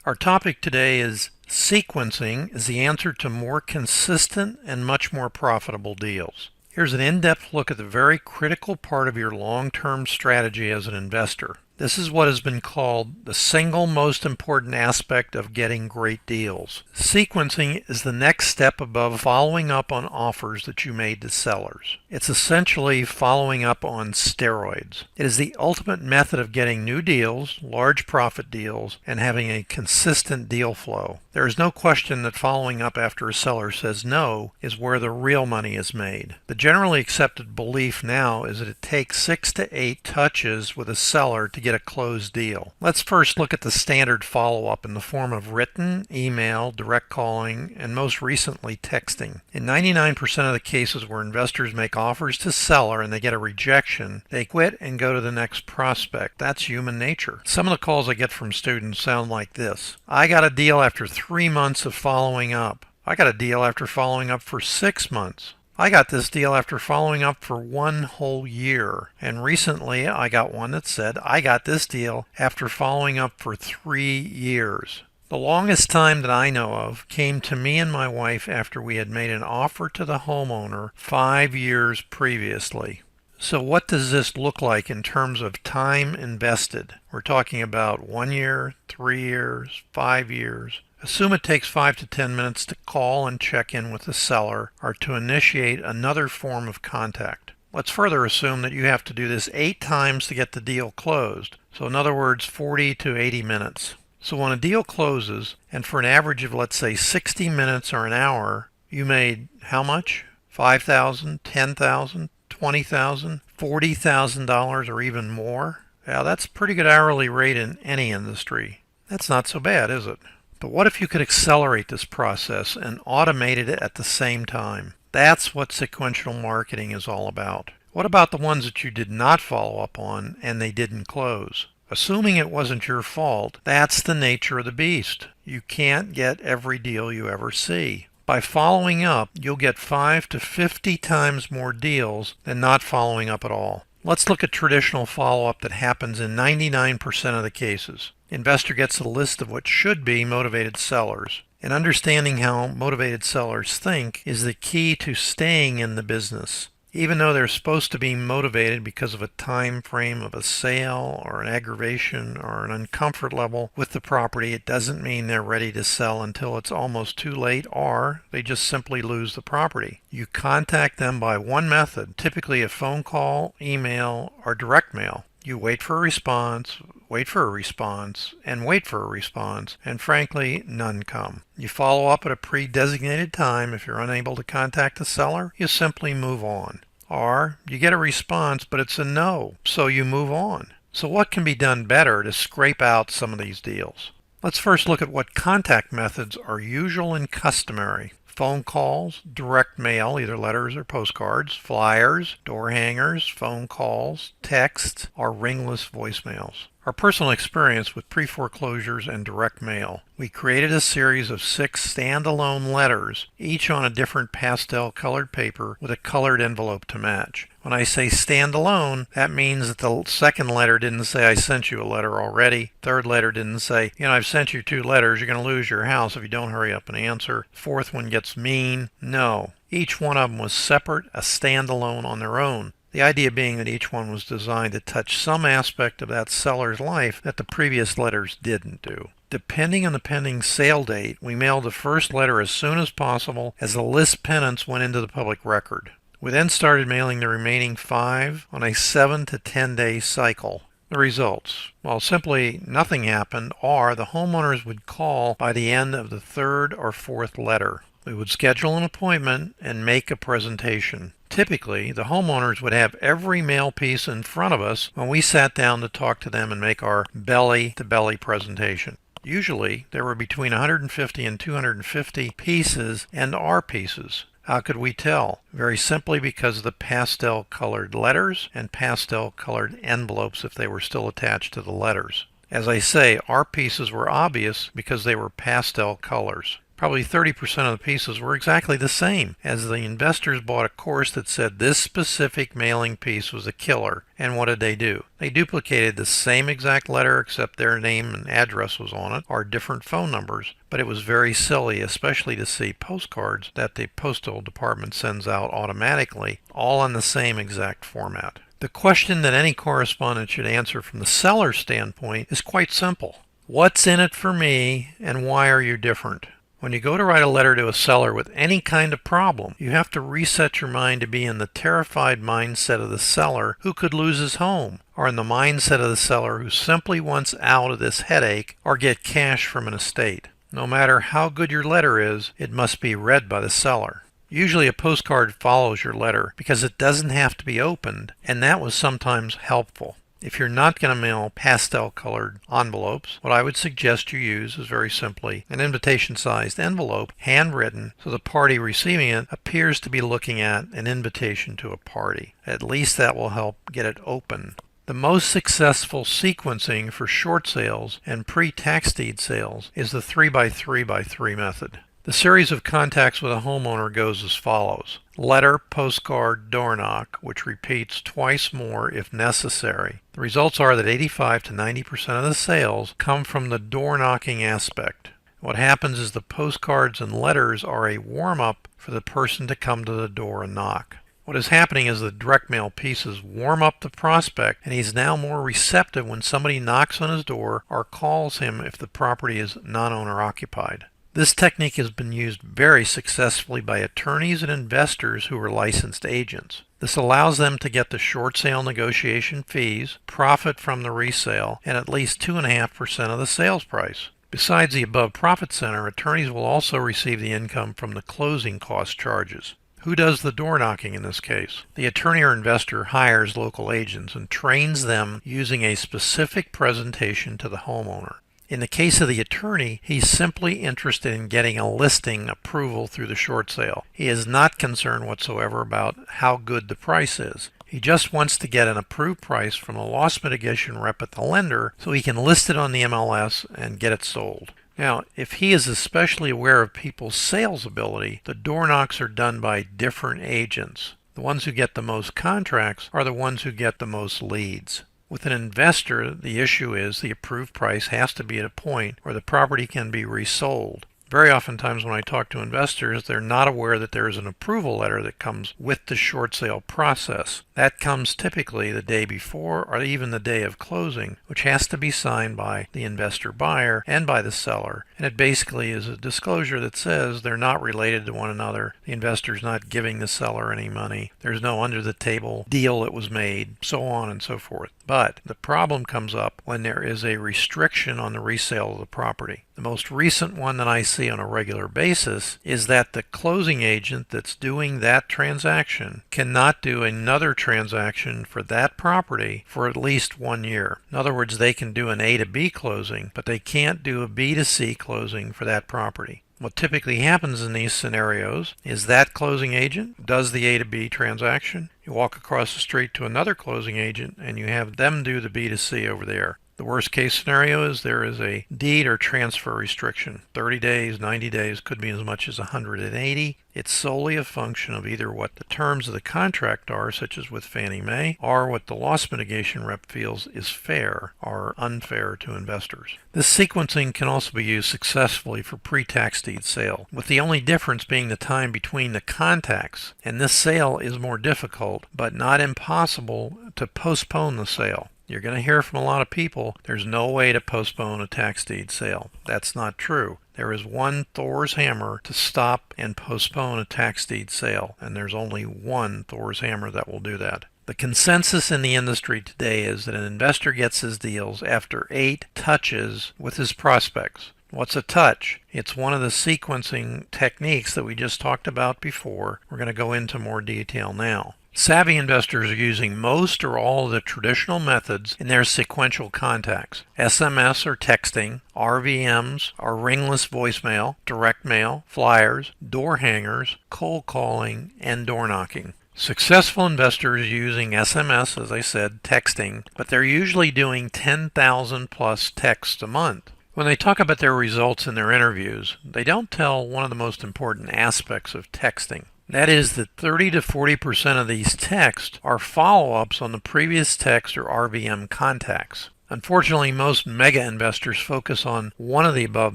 Our topic today is sequencing is the answer to more consistent and much more profitable deals. Here's an in-depth look at the very critical part of your long-term strategy as an investor. This is what has been called the single most important aspect of getting great deals. Sequencing is the next step above following up on offers that you made to sellers. It's essentially following up on steroids. It is the ultimate method of getting new deals, large profit deals, and having a consistent deal flow. There is no question that following up after a seller says no is where the real money is made. The generally accepted belief now is that it takes 6 to 8 touches with a seller to get a closed deal. Let's first look at the standard follow-up in the form of written, email, direct calling, and most recently texting. In 99% of the cases where investors make offers to seller and they get a rejection, they quit and go to the next prospect. That's human nature. Some of the calls I get from students sound like this. I got a deal after 3 months of following up. I got a deal after following up for 6 months. I got this deal after following up for 1 whole year. And recently I got one that said, I got this deal after following up for 3 years. The longest time that I know of came to me and my wife after we had made an offer to the homeowner 5 years previously. So what does this look like in terms of time invested? We're talking about 1 year, 3 years, 5 years. Assume it takes 5 to 10 minutes to call and check in with the seller or to initiate another form of contact. Let's further assume that you have to do this 8 times to get the deal closed. So in other words, 40 to 80 minutes. So when a deal closes, and for an average of let's say 60 minutes or an hour, you made how much? $5,000, $10,000, $20,000, $40,000 or even more? Yeah, that's a pretty good hourly rate in any industry. That's not so bad, is it? But what if you could accelerate this process and automate it at the same time? That's what sequential marketing is all about. What about the ones that you did not follow up on and they didn't close? Assuming it wasn't your fault, that's the nature of the beast. You can't get every deal you ever see. By following up, you'll get 5 to 50 times more deals than not following up at all. Let's look at traditional follow-up that happens in 99% of the cases. Investor gets a list of what should be motivated sellers. And understanding how motivated sellers think is the key to staying in the business. Even though they're supposed to be motivated because of a time frame of a sale or an aggravation or an uncomfort level with the property, it doesn't mean they're ready to sell until it's almost too late or they just simply lose the property. You contact them by one method, typically a phone call, email, or direct mail. You wait for a response, wait for a response, and wait for a response, and frankly, none come. You follow up at a pre-designated time. If you're unable to contact the seller, you simply move on. Or you get a response, but it's a no, so you move on. So what can be done better to scrape out some of these deals? Let's first look at what contact methods are usual and customary. Phone calls, direct mail, either letters or postcards, flyers, door hangers, phone calls, texts, or ringless voicemails. Our personal experience with pre-foreclosures and direct mail. We created a series of 6 standalone letters, each on a different pastel colored paper with a colored envelope to match. When I say standalone, that means that the second letter didn't say I sent you a letter already. Third letter didn't say, I've sent you 2 letters, you're going to lose your house if you don't hurry up and answer. Fourth one gets mean. No. Each one of them was separate, a standalone on their own. The idea being that each one was designed to touch some aspect of that seller's life that the previous letters didn't do. Depending on the pending sale date, we mailed the first letter as soon as possible as the list penance went into the public record. We then started mailing the remaining 5 on a 7 to 10 day cycle. The results. Well, simply nothing happened, or the homeowners would call by the end of the 3rd or 4th letter. We would schedule an appointment and make a presentation. Typically, the homeowners would have every mail piece in front of us when we sat down to talk to them and make our belly-to-belly presentation. Usually, there were between 150 and 250 pieces and our pieces. How could we tell? Very simply because of the pastel-colored letters and pastel-colored envelopes if they were still attached to the letters. As I say, our pieces were obvious because they were pastel colors. Probably 30% of the pieces were exactly the same, as the investors bought a course that said this specific mailing piece was a killer. And what did they do? They duplicated the same exact letter except their name and address was on it, or different phone numbers. But it was very silly, especially to see postcards that the postal department sends out automatically, all in the same exact format. The question that any correspondent should answer from the seller's standpoint is quite simple. What's in it for me, and why are you different? When you go to write a letter to a seller with any kind of problem, you have to reset your mind to be in the terrified mindset of the seller who could lose his home, or in the mindset of the seller who simply wants out of this headache or get cash from an estate. No matter how good your letter is, it must be read by the seller. Usually a postcard follows your letter because it doesn't have to be opened, and that was sometimes helpful. If you're not going to mail pastel-colored envelopes, what I would suggest you use is very simply an invitation-sized envelope, handwritten, so the party receiving it appears to be looking at an invitation to a party. At least that will help get it open. The most successful sequencing for short sales and pre-tax deed sales is the 3x3x3 method. The series of contacts with a homeowner goes as follows. Letter, postcard, door knock, which repeats twice more if necessary. The results are that 85 to 90% of the sales come from the door knocking aspect. What happens is the postcards and letters are a warm-up for the person to come to the door and knock. What is happening is the direct mail pieces warm up the prospect, and he's now more receptive when somebody knocks on his door or calls him if the property is non-owner occupied. This technique has been used very successfully by attorneys and investors who are licensed agents. This allows them to get the short sale negotiation fees, profit from the resale, and at least 2.5% of the sales price. Besides the above profit center, attorneys will also receive the income from the closing cost charges. Who does the door knocking in this case? The attorney or investor hires local agents and trains them using a specific presentation to the homeowner. In the case of the attorney, he's simply interested in getting a listing approval through the short sale. He is not concerned whatsoever about how good the price is. He just wants to get an approved price from a loss mitigation rep at the lender so he can list it on the MLS and get it sold. Now, if he is especially aware of people's sales ability, the door knocks are done by different agents. The ones who get the most contracts are the ones who get the most leads. With an investor, the issue is the approved price has to be at a point where the property can be resold. Very oftentimes when I talk to investors, they're not aware that there is an approval letter that comes with the short sale process. That comes typically the day before or even the day of closing, which has to be signed by the investor buyer and by the seller. And it basically is a disclosure that says they're not related to one another. The investor's not giving the seller any money. There's no under-the-table deal that was made, so on and so forth. But the problem comes up when there is a restriction on the resale of the property. The most recent one that I see on a regular basis is that the closing agent that's doing that transaction cannot do another transaction for that property for at least 1 year. In other words, they can do an A to B closing, but they can't do a B to C closing for that property. What typically happens in these scenarios is that closing agent does the A to B transaction. You walk across the street to another closing agent and you have them do the B to C over there. The worst case scenario is there is a deed or transfer restriction. 30 days, 90 days, could be as much as 180. It's solely a function of either what the terms of the contract are, such as with Fannie Mae, or what the loss mitigation rep feels is fair or unfair to investors. This sequencing can also be used successfully for pre-tax deed sale, with the only difference being the time between the contacts. And this sale is more difficult, but not impossible to postpone the sale. You're going to hear from a lot of people, there's no way to postpone a tax deed sale. That's not true. There is one Thor's hammer to stop and postpone a tax deed sale, and there's only one Thor's hammer that will do that. The consensus in the industry today is that an investor gets his deals after 8 touches with his prospects. What's a touch? It's one of the sequencing techniques that we just talked about before. We're going to go into more detail now. Savvy investors are using most or all of the traditional methods in their sequential contacts. SMS or texting, RVMs or ringless voicemail, direct mail, flyers, door hangers, cold calling, and door knocking. Successful investors using SMS, as I said, texting, but they're usually doing 10,000 plus texts a month. When they talk about their results in their interviews, they don't tell one of the most important aspects of texting. That is that 30 to 40% of these texts are follow-ups on the previous text or RVM contacts. Unfortunately, most mega investors focus on one of the above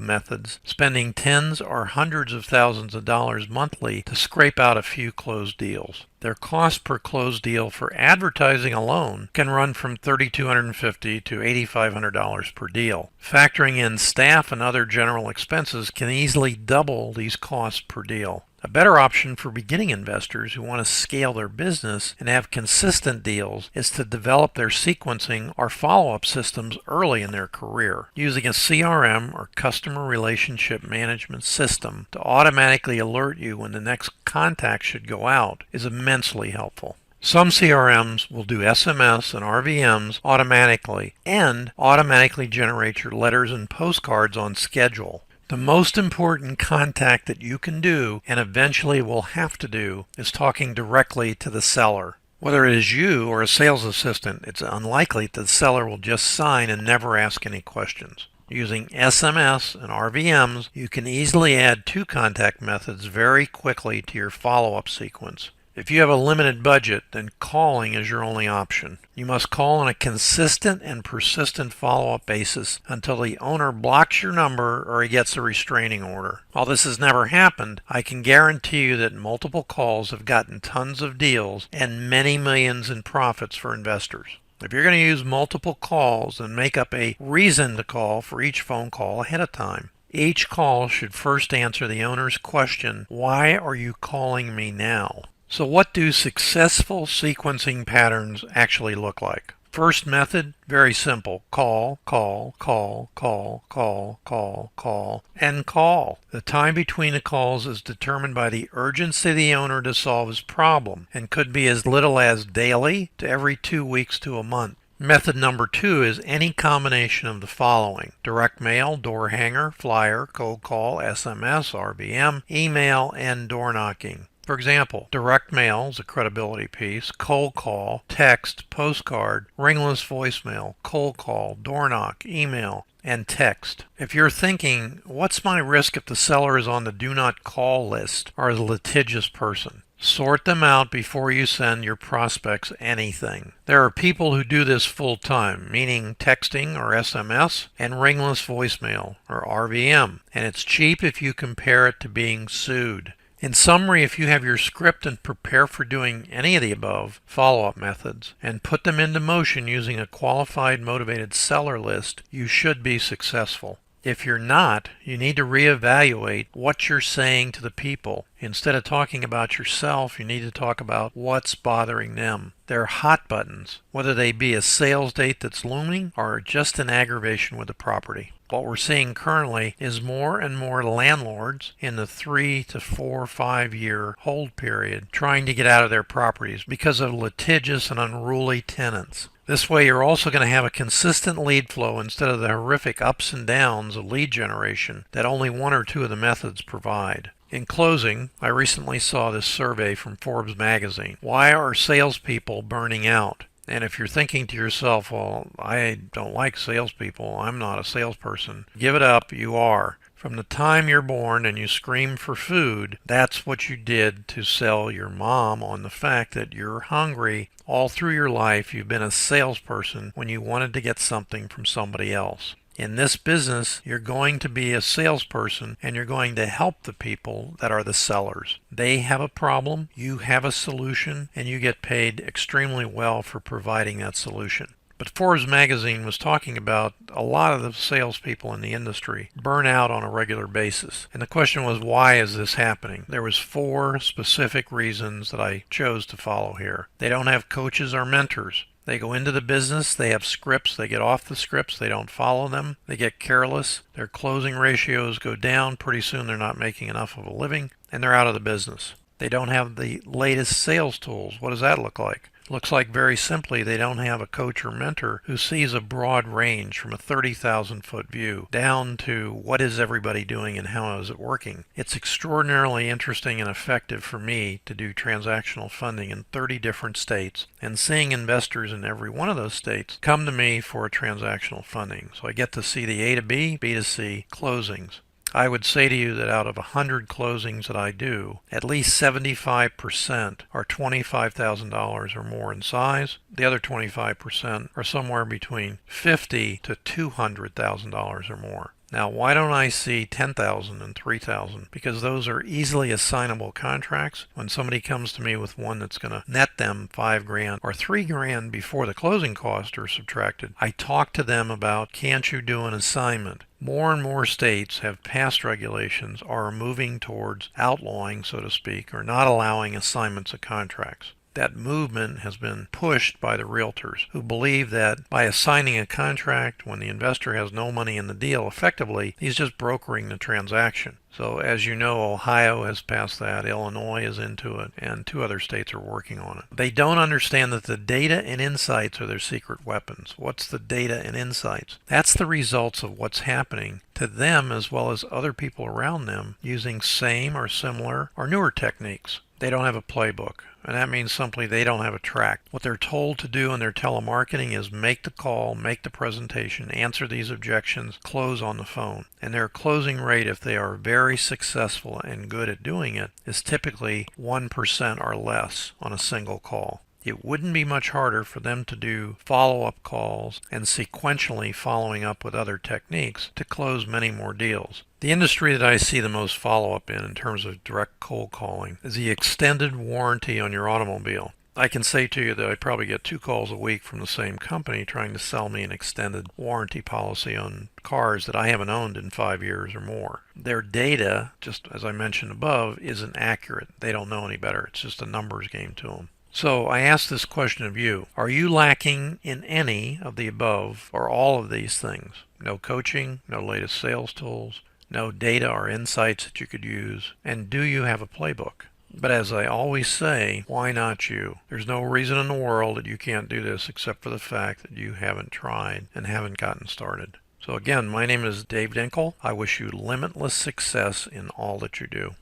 methods, spending tens or hundreds of thousands of dollars monthly to scrape out a few closed deals. Their cost per closed deal for advertising alone can run from $3,250 to $8,500 per deal. Factoring in staff and other general expenses can easily double these costs per deal. A better option for beginning investors who want to scale their business and have consistent deals is to develop their sequencing or follow-up systems early in their career. Using a CRM or customer relationship management system to automatically alert you when the next contact should go out is immensely helpful. Some CRMs will do SMS and RVMs automatically and automatically generate your letters and postcards on schedule. The most important contact that you can do, and eventually will have to do, is talking directly to the seller. Whether it is you or a sales assistant, it's unlikely that the seller will just sign and never ask any questions. Using SMS and RVMs, you can easily add two contact methods very quickly to your follow-up sequence. If you have a limited budget, then calling is your only option. You must call on a consistent and persistent follow-up basis until the owner blocks your number or he gets a restraining order. While this has never happened, I can guarantee you that multiple calls have gotten tons of deals and many millions in profits for investors. If you're going to use multiple calls, then make up a reason to call for each phone call ahead of time. Each call should first answer the owner's question, "Why are you calling me now?" So what do successful sequencing patterns actually look like? First method, very simple. Call, call, call, call, call, call, call, and call. The time between the calls is determined by the urgency of the owner to solve his problem and could be as little as daily to every 2 weeks to a month. Method number 2 is any combination of the following: direct mail, door hanger, flyer, cold call, SMS, RVM, email, and door knocking. For example, direct mail is a credibility piece, cold call, text, postcard, ringless voicemail, cold call, door knock, email, and text. If you're thinking, what's my risk if the seller is on the do not call list or is a litigious person? Sort them out before you send your prospects anything. There are people who do this full time, meaning texting or SMS and ringless voicemail or RVM, and it's cheap if you compare it to being sued. In summary, if you have your script and prepare for doing any of the above follow-up methods and put them into motion using a qualified, motivated seller list, you should be successful. If you're not, you need to reevaluate what you're saying to the people. Instead of talking about yourself, you need to talk about what's bothering them. They're hot buttons, whether they be a sales date that's looming or just an aggravation with the property. What we're seeing currently is more and more landlords in the 3 to 4, 5 year hold period trying to get out of their properties because of litigious and unruly tenants. This way you're also going to have a consistent lead flow instead of the horrific ups and downs of lead generation that only one or two of the methods provide. In closing, I recently saw this survey from Forbes magazine. Why are salespeople burning out? And if you're thinking to yourself, well, I don't like salespeople, I'm not a salesperson, give it up, you are. From the time you're born and you scream for food, that's what you did to sell your mom on the fact that you're hungry. All through your life, you've been a salesperson when you wanted to get something from somebody else. In this business, you're going to be a salesperson and you're going to help the people that are the sellers. They have a problem, you have a solution, and you get paid extremely well for providing that solution. But Forbes magazine was talking about a lot of the salespeople in the industry burn out on a regular basis. And the question was, why is this happening? There was 4 specific reasons that I chose to follow here. They don't have coaches or mentors. They go into the business, they have scripts, they get off the scripts, they don't follow them, they get careless, their closing ratios go down, pretty soon they're not making enough of a living, and they're out of the business. They don't have the latest sales tools. What does that look like? Looks like very simply they don't have a coach or mentor who sees a broad range from a 30,000-foot view down to what is everybody doing and how is it working. It's extraordinarily interesting and effective for me to do transactional funding in 30 different states and seeing investors in every one of those states come to me for a transactional funding. So I get to see the A to B, B to C closings. I would say to you that out of 100 closings that I do, at least 75% are $25,000 or more in size. The other 25% are somewhere between $50,000 to $200,000 or more. Now, why don't I see 10,000 and 3,000? Because those are easily assignable contracts. When somebody comes to me with one that's going to net them $5,000 or $3,000 before the closing costs are subtracted, I talk to them about, can't you do an assignment? More and more states have passed regulations or are moving towards outlawing, so to speak, or not allowing assignments of contracts. That movement has been pushed by the realtors who believe that by assigning a contract when the investor has no money in the deal, effectively, he's just brokering the transaction. So as you know, Ohio has passed that, Illinois is into it, and 2 other states are working on it. They don't understand that the data and insights are their secret weapons. What's the data and insights? That's the results of what's happening to them as well as other people around them using same or similar or newer techniques. They don't have a playbook. And that means simply they don't have a track. What they're told to do in their telemarketing is make the call, make the presentation, answer these objections, close on the phone. And their closing rate, if they are very successful and good at doing it, is typically 1% or less on a single call. It wouldn't be much harder for them to do follow-up calls and sequentially following up with other techniques to close many more deals. The industry that I see the most follow-up in terms of direct cold calling is the extended warranty on your automobile. I can say to you that I probably get 2 calls a week from the same company trying to sell me an extended warranty policy on cars that I haven't owned in 5 years or more. Their data, just as I mentioned above, isn't accurate. They don't know any better. It's just a numbers game to them. So I ask this question of you. Are you lacking in any of the above or all of these things? No coaching, no latest sales tools, no data or insights that you could use, and do you have a playbook? But as I always say, why not you? There's no reason in the world that you can't do this except for the fact that you haven't tried and haven't gotten started. So again, my name is Dave Dinkle. I wish you limitless success in all that you do.